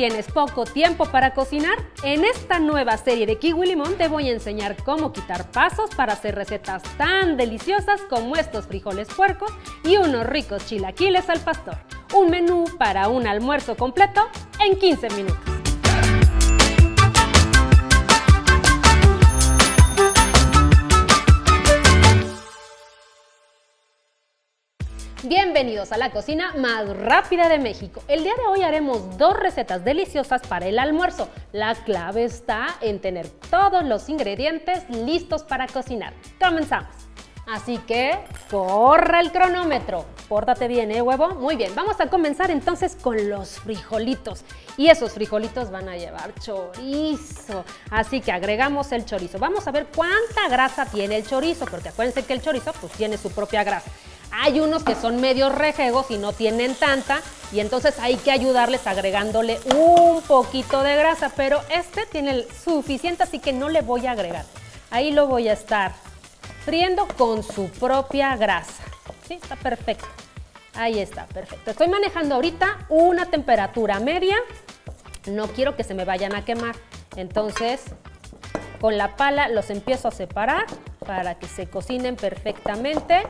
¿Tienes poco tiempo para cocinar? En esta nueva serie de Kiwi Limón te voy a enseñar cómo quitar pasos para hacer recetas tan deliciosas como estos frijoles puercos y unos ricos chilaquiles al pastor. Un menú para un almuerzo completo en 15 minutos. Bienvenidos a la cocina más rápida de México. El día de hoy haremos dos recetas deliciosas para el almuerzo. La clave está en tener todos los ingredientes listos para cocinar. Comenzamos. Así que corra el cronómetro. Pórtate bien, huevo. Muy bien, vamos a comenzar entonces con los frijolitos. Y esos frijolitos van a llevar chorizo. Así que agregamos el chorizo. Vamos a ver cuánta grasa tiene el chorizo, porque acuérdense que el chorizo pues tiene su propia grasa. Hay unos que son medio rejegos y no tienen tanta, y entonces hay que ayudarles agregándole un poquito de grasa, pero este tiene el suficiente, así que no le voy a agregar. Ahí lo voy a estar friendo con su propia grasa. Sí, está perfecto. Ahí está, perfecto. Estoy manejando ahorita una temperatura media. No quiero que se me vayan a quemar. Entonces, con la pala los empiezo a separar para que se cocinen perfectamente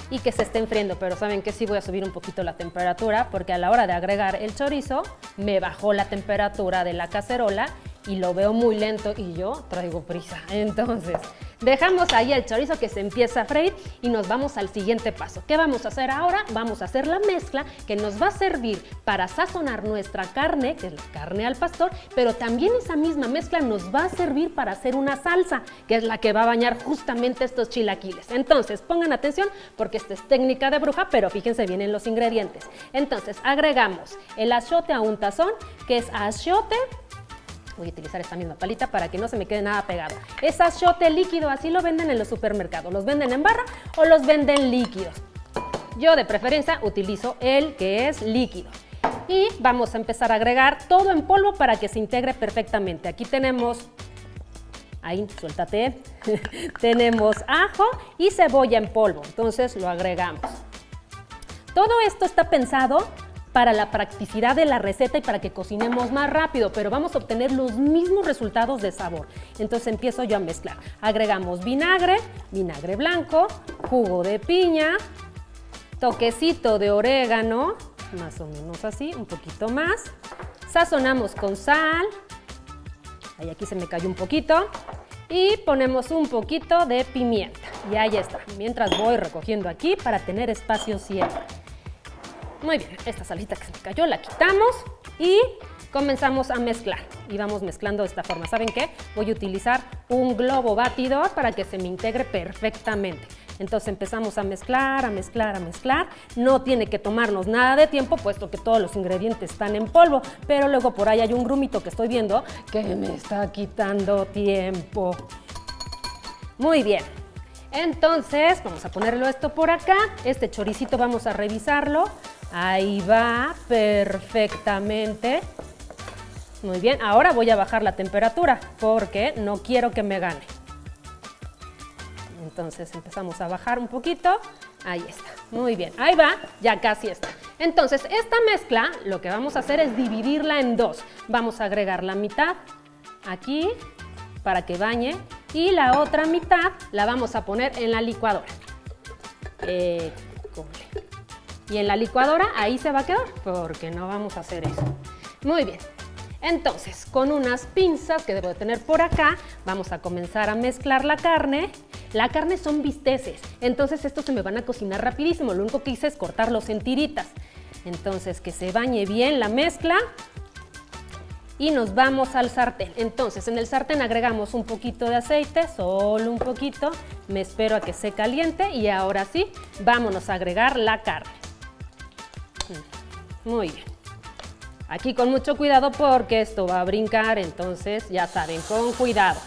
y que se estén friendo, pero saben que sí voy a subir un poquito la temperatura porque a la hora de agregar el chorizo me bajó la temperatura de la cacerola y lo veo muy lento y yo traigo prisa. Entonces, dejamos ahí el chorizo que se empieza a freír y nos vamos al siguiente paso. ¿Qué vamos a hacer ahora? Vamos a hacer la mezcla que nos va a servir para sazonar nuestra carne, que es la carne al pastor, pero también esa misma mezcla nos va a servir para hacer una salsa, que es la que va a bañar justamente estos chilaquiles. Entonces, pongan atención porque esta es técnica de bruja, pero fíjense bien en los ingredientes. Entonces, agregamos el achiote a un tazón, que es achiote. Voy a utilizar esta misma palita para que no se me quede nada pegado. Es achiote líquido, así lo venden en los supermercados. ¿Los venden en barra o los venden líquidos? Yo de preferencia utilizo el que es líquido. Y vamos a empezar a agregar todo en polvo para que se integre perfectamente. Aquí tenemos, ahí, suéltate, tenemos ajo y cebolla en polvo. Entonces lo agregamos. Todo esto está pensado para la practicidad de la receta y para que cocinemos más rápido, pero vamos a obtener los mismos resultados de sabor. Entonces empiezo yo a mezclar. Agregamos vinagre, vinagre blanco, jugo de piña, toquecito de orégano, más o menos así, un poquito más. Sazonamos con sal, ahí aquí se me cayó un poquito, y ponemos un poquito de pimienta. Y ahí está, mientras voy recogiendo aquí para tener espacio siempre. Muy bien, esta salita que se me cayó la quitamos y comenzamos a mezclar. Y vamos mezclando de esta forma. ¿Saben qué? Voy a utilizar un globo batidor para que se me integre perfectamente. Entonces empezamos a mezclar, a mezclar, a mezclar. No tiene que tomarnos nada de tiempo, puesto que todos los ingredientes están en polvo. Pero luego por ahí hay un grumito que estoy viendo que me está quitando tiempo. Muy bien. Entonces, vamos a ponerlo esto por acá. Este choricito vamos a revisarlo. Ahí va, perfectamente. Muy bien, ahora voy a bajar la temperatura porque no quiero que me gane. Entonces empezamos a bajar un poquito. Ahí está, muy bien, ahí va, ya casi está. Entonces, esta mezcla, lo que vamos a hacer es dividirla en dos. Vamos a agregar la mitad aquí para que bañe y la otra mitad la vamos a poner en la licuadora. Y en la licuadora ahí se va a quedar porque no vamos a hacer eso. Muy bien. Entonces, con unas pinzas que debo de tener por acá, vamos a comenzar a mezclar la carne. La carne son bisteces, entonces estos se me van a cocinar rapidísimo. Lo único que hice es cortarlos en tiritas. Entonces, que se bañe bien la mezcla. Y nos vamos al sartén. Entonces, en el sartén agregamos un poquito de aceite, solo un poquito. Me espero a que se caliente y ahora sí, vámonos a agregar la carne. Muy bien. Aquí con mucho cuidado porque esto va a brincar, entonces ya saben, con cuidado.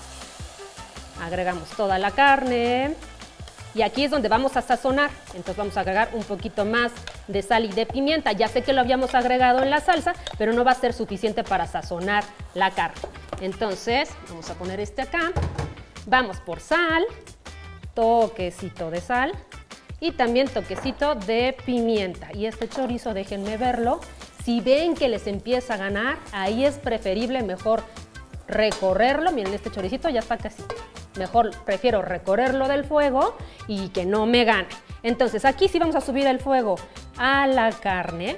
Agregamos toda la carne. Y aquí es donde vamos a sazonar, entonces vamos a agregar un poquito más de sal y de pimienta. Ya sé que lo habíamos agregado en la salsa, pero no va a ser suficiente para sazonar la carne. Entonces, vamos a poner este acá. Vamos por sal, toquecito de sal y también toquecito de pimienta. Y este chorizo, déjenme verlo, Si ven que les empieza a ganar, ahí es preferible mejor recorrerlo. Miren, este choricito ya está casi. Mejor prefiero recorrerlo del fuego y que no me gane. Entonces aquí sí vamos a subir el fuego a la carne,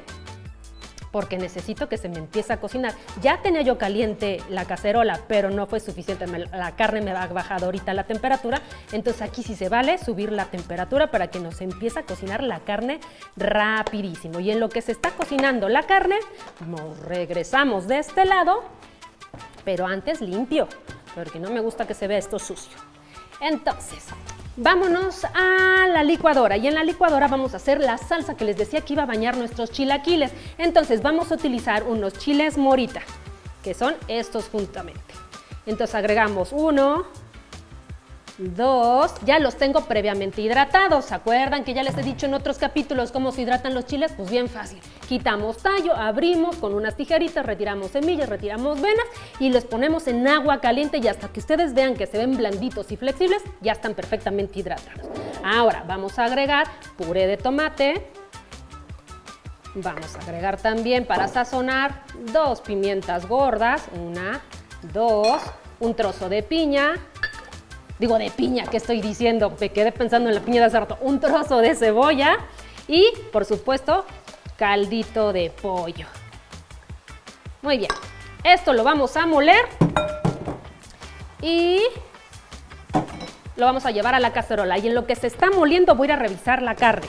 porque necesito que se me empiece a cocinar. Ya tenía yo caliente la cacerola, pero no fue suficiente. La carne me ha bajado ahorita la temperatura. Entonces aquí sí se vale subir la temperatura para que nos empiece a cocinar la carne rapidísimo. Y en lo que se está cocinando la carne, nos regresamos de este lado, pero antes limpio, porque no me gusta que se vea esto sucio. Entonces, vámonos a la licuadora, y en la licuadora vamos a hacer la salsa que les decía que iba a bañar nuestros chilaquiles. Entonces vamos a utilizar unos chiles morita, que son estos juntamente. Entonces agregamos 1, 2, ya los tengo previamente hidratados. ¿Se acuerdan que ya les he dicho en otros capítulos cómo se hidratan los chiles? Pues bien fácil. Quitamos tallo, abrimos con unas tijeritas, retiramos semillas, retiramos venas y los ponemos en agua caliente, y hasta que ustedes vean que se ven blanditos y flexibles, ya están perfectamente hidratados. Ahora vamos a agregar puré de tomate. Vamos a agregar también, para sazonar, 2 pimientas gordas, 1, 2, un trozo de piña. Digo, de piña, ¿qué estoy diciendo? Me quedé pensando en la piña de hace rato. Un trozo de cebolla y, por supuesto, caldito de pollo. Muy bien. Esto lo vamos a moler y lo vamos a llevar a la cacerola. Y en lo que se está moliendo voy a ir a revisar la carne.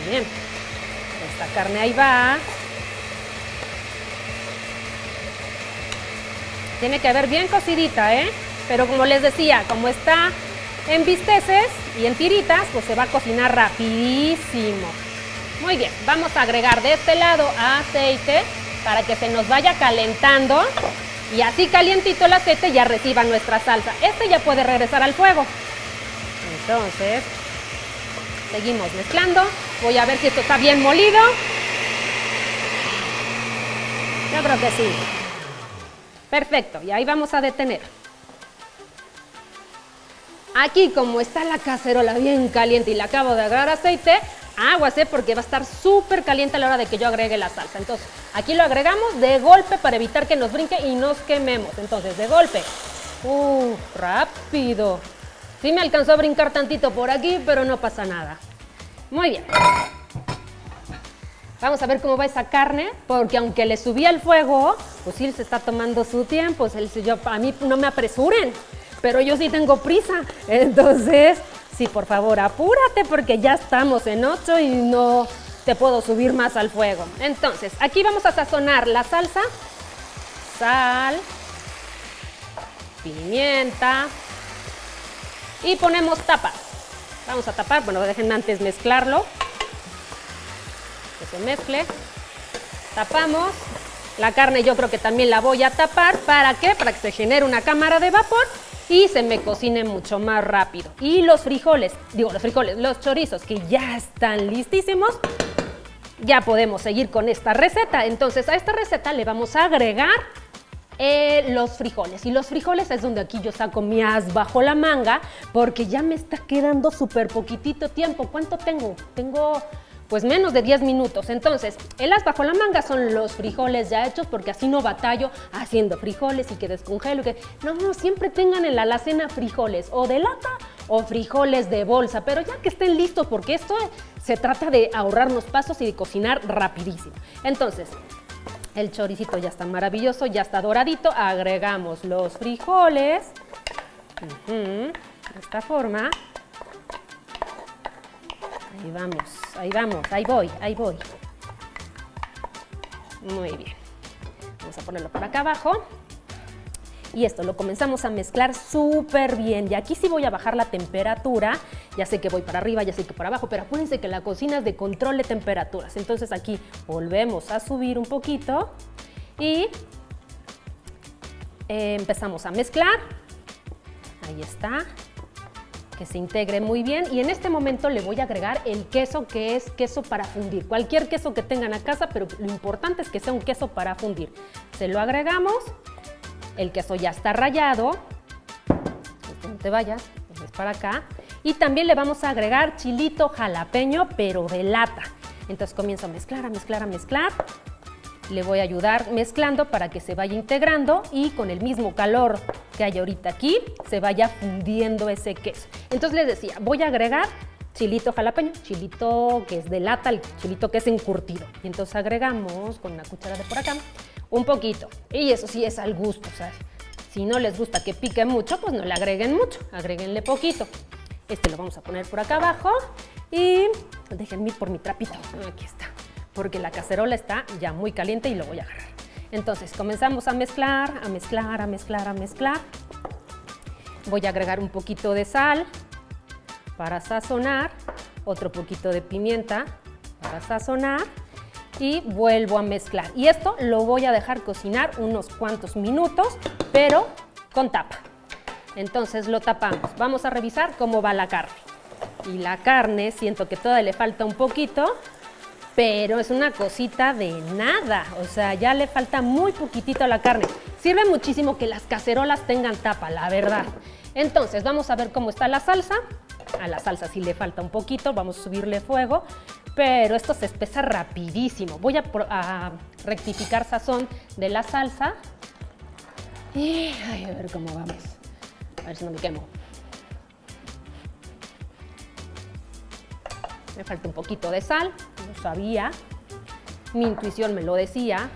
Muy bien. Esta carne ahí va. Tiene que ver bien cocidita, pero como les decía, como está en bisteces y en tiritas, pues se va a cocinar rapidísimo. Muy bien, vamos a agregar de este lado aceite para que se nos vaya calentando, y así calientito el aceite ya reciba nuestra salsa. Este ya puede regresar al fuego. Entonces, seguimos mezclando. Voy a ver si esto está bien molido. Yo creo que sí. Perfecto, y ahí vamos a detener. Aquí, como está la cacerola bien caliente y le acabo de agregar aceite, aguas, porque va a estar súper caliente a la hora de que yo agregue la salsa. Entonces, aquí lo agregamos de golpe para evitar que nos brinque y nos quememos. Entonces, de golpe. Rápido. Sí me alcanzó a brincar tantito por aquí, pero no pasa nada. Muy bien. Vamos a ver cómo va esa carne, porque aunque le subí al fuego, pues sí se está tomando su tiempo. A mí no me apresuren, pero yo sí tengo prisa. Entonces, sí, por favor, apúrate, porque ya estamos en 8 y no te puedo subir más al fuego. Entonces, aquí vamos a sazonar la salsa. Sal, pimienta y ponemos tapa. Vamos a tapar, bueno, dejen antes mezclarlo. Que se mezcle. Tapamos. La carne yo creo que también la voy a tapar. ¿Para qué? Para que se genere una cámara de vapor y se me cocine mucho más rápido. Y los los chorizos, que ya están listísimos, ya podemos seguir con esta receta. Entonces a esta receta le vamos a agregar los frijoles. Y los frijoles es donde aquí yo saco mi as bajo la manga, porque ya me está quedando súper poquitito tiempo. ¿Cuánto tengo? Tengo pues menos de 10 minutos. Entonces, el as bajo la manga son los frijoles ya hechos, porque así no batallo haciendo frijoles y que descongelo. No, siempre tengan en la alacena frijoles o de lata o frijoles de bolsa, pero ya que estén listos, porque esto se trata de ahorrarnos pasos y de cocinar rapidísimo. Entonces, el choricito ya está maravilloso, ya está doradito. Agregamos los frijoles. De esta forma. Ahí voy. Muy bien. Vamos a ponerlo por acá abajo. Y esto lo comenzamos a mezclar súper bien. Y aquí sí voy a bajar la temperatura. Ya sé que voy para arriba, ya sé que para abajo, pero acuérdense que la cocina es de control de temperaturas. Entonces aquí volvemos a subir un poquito y empezamos a mezclar. Ahí está. Que se integre muy bien, y en este momento le voy a agregar el queso, que es queso para fundir. Cualquier queso que tengan a casa, pero lo importante es que sea un queso para fundir. Se lo agregamos, el queso ya está rallado, no te vayas, es para acá, y también le vamos a agregar chilito jalapeño, pero de lata. Entonces comienzo a mezclar, a mezclar, a mezclar. Le voy a ayudar mezclando para que se vaya integrando y con el mismo calor que hay ahorita aquí, se vaya fundiendo ese queso. Entonces les decía, voy a agregar chilito jalapeño, chilito que es de lata, el chilito que es encurtido. Y entonces agregamos con una cuchara de por acá un poquito. Y eso sí es al gusto, o sea, si no les gusta que pique mucho, pues no le agreguen mucho, agréguenle poquito. Este lo vamos a poner por acá abajo y déjenme ir por mi trapito. Aquí está, porque la cacerola está ya muy caliente y lo voy a agarrar. Entonces comenzamos a mezclar, a mezclar, a mezclar, a mezclar. Voy a agregar un poquito de sal para sazonar, otro poquito de pimienta para sazonar y vuelvo a mezclar. Y esto lo voy a dejar cocinar unos cuantos minutos, pero con tapa. Entonces lo tapamos. Vamos a revisar cómo va la carne. Y la carne siento que todavía le falta un poquito, pero es una cosita de nada. O sea, ya le falta muy poquitito a la carne. Sirve muchísimo que las cacerolas tengan tapa, la verdad. Entonces vamos a ver cómo está la salsa. A la salsa sí le falta un poquito, vamos a subirle fuego, pero esto se espesa rapidísimo. Voy a rectificar sazón de la salsa y a ver cómo vamos. A ver si no me quemo. Me falta un poquito de sal, lo sabía, mi intuición me lo decía.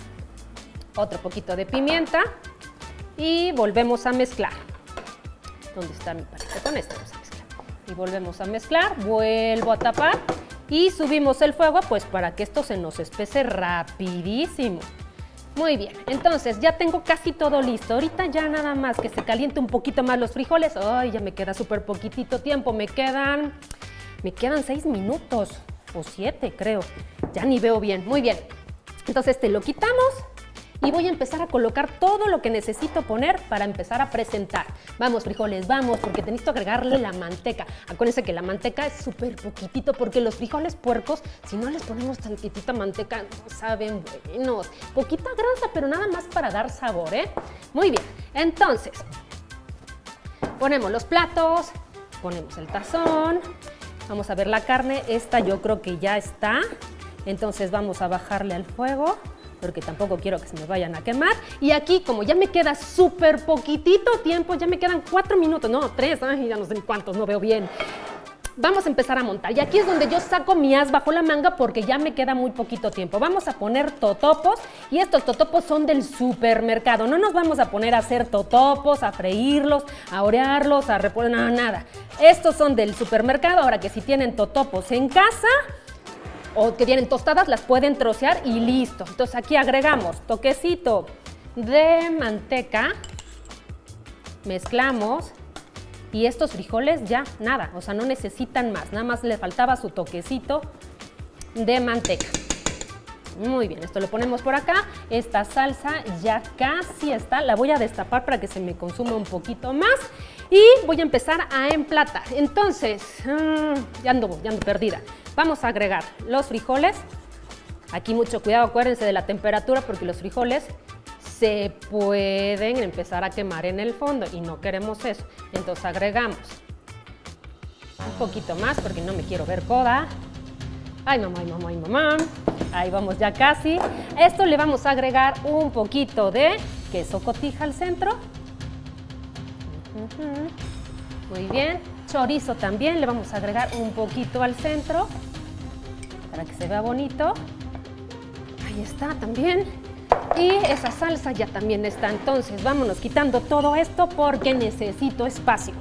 Otro poquito de pimienta y volvemos a mezclar. ¿Dónde está mi palito? Con esto vamos a mezclar. Y volvemos a mezclar, vuelvo a tapar y subimos el fuego pues para que esto se nos espese rapidísimo. Muy bien, entonces ya tengo casi todo listo. Ahorita ya nada más que se caliente un poquito más los frijoles. Ay, ya me queda súper poquitito tiempo, me quedan 6 minutos o 7 creo. Ya ni veo bien, muy bien. Entonces este lo quitamos. Y voy a empezar a colocar todo lo que necesito poner para empezar a presentar. Vamos, frijoles, vamos, porque necesito agregarle la manteca. Acuérdense que la manteca es súper poquitito, porque los frijoles puercos, si no les ponemos tantitita manteca, no saben buenos. Poquita grasa, pero nada más para dar sabor, ¿eh? Muy bien, entonces, ponemos los platos, ponemos el tazón. Vamos a ver la carne, esta yo creo que ya está. Entonces vamos a bajarle al fuego, porque tampoco quiero que se me vayan a quemar. Y aquí, como ya me queda súper poquitito tiempo, ya me quedan 4 minutos, no, 3, ay, ya no sé ni cuántos, no veo bien. Vamos a empezar a montar. Y aquí es donde yo saco mi as bajo la manga porque ya me queda muy poquito tiempo. Vamos a poner totopos y estos totopos son del supermercado. No nos vamos a poner a hacer totopos, a freírlos, a orearlos, a reponer, nada. Estos son del supermercado. Ahora que si tienen totopos en casa o que tienen tostadas, las pueden trocear y listo. Entonces aquí agregamos toquecito de manteca, mezclamos y estos frijoles ya nada, o sea, no necesitan más, nada más le faltaba su toquecito de manteca. Muy bien, esto lo ponemos por acá. Esta salsa ya casi está, la voy a destapar para que se me consuma un poquito más y voy a empezar a emplatar. Entonces, ya ando perdida. Vamos a agregar los frijoles. Aquí mucho cuidado, acuérdense de la temperatura porque los frijoles se pueden empezar a quemar en el fondo y no queremos eso. Entonces agregamos un poquito más porque no me quiero ver coda. Ay, mamá, ay, mamá, ay, mamá. Ahí vamos ya casi. Esto le vamos a agregar un poquito de queso cotija al centro. Muy bien. Chorizo también le vamos a agregar un poquito al centro para que se vea bonito. Ahí está también. Y esa salsa ya también está. Entonces vámonos quitando todo esto porque necesito espacio.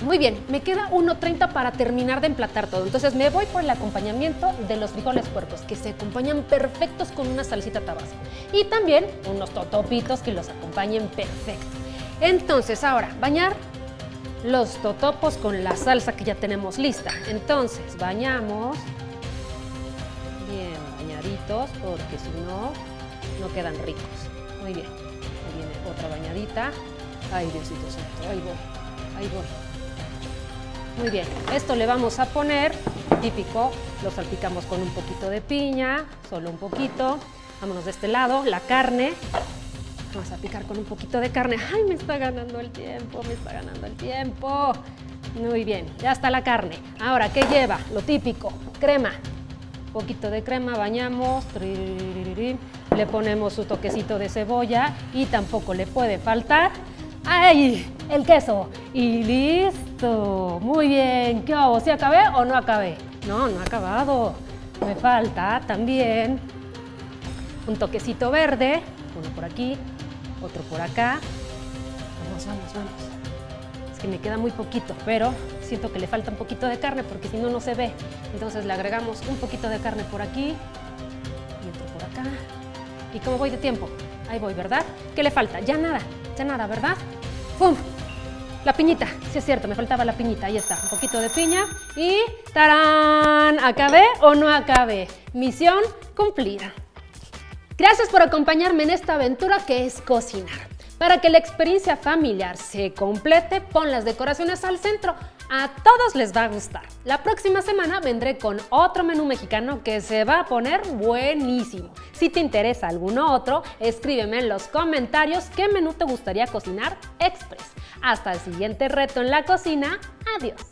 Muy bien, me queda 1:30 para terminar de emplatar todo. Entonces me voy por el acompañamiento de los frijoles puercos, que se acompañan perfectos con una salsita tabasco. Y también unos totopitos que los acompañen perfecto. Entonces ahora, bañar los totopos con la salsa que ya tenemos lista. Entonces bañamos bien bañaditos porque si no, no quedan ricos. Muy bien, ahí viene otra bañadita. Ay, Diosito santo, ahí voy, ahí voy. Muy bien, esto le vamos a poner, típico, lo salpicamos con un poquito de piña, solo un poquito. Vámonos de este lado, la carne. Vamos a picar con un poquito de carne. ¡Ay, me está ganando el tiempo! ¡Me está ganando el tiempo! Muy bien, ya está la carne. Ahora, ¿qué lleva? Lo típico, crema. poquito de crema, bañamos, le ponemos su toquecito de cebolla y tampoco le puede faltar ¡ay! El queso. Y listo. Muy bien. ¿Qué hago? ¿Sí acabé o no acabé? No, no he acabado. Me falta también un toquecito verde. Uno por aquí, otro por acá. Vamos, vamos, vamos. Es que me queda muy poquito, pero siento que le falta un poquito de carne porque si no, no se ve. Entonces le agregamos un poquito de carne por aquí y otro por acá. ¿Y cómo voy de tiempo? Ahí voy, ¿verdad? ¿Qué le falta? Ya nada, ¿verdad? ¡Pum! La piñita, sí es cierto, me faltaba la piñita, ahí está, un poquito de piña y ¡tarán! ¿Acabé o no acabé? Misión cumplida. Gracias por acompañarme en esta aventura que es cocinar. Para que la experiencia familiar se complete, pon las decoraciones al centro. A todos les va a gustar. La próxima semana vendré con otro menú mexicano que se va a poner buenísimo. Si te interesa alguno otro, escríbeme en los comentarios qué menú te gustaría cocinar express. Hasta el siguiente reto en la cocina. Adiós.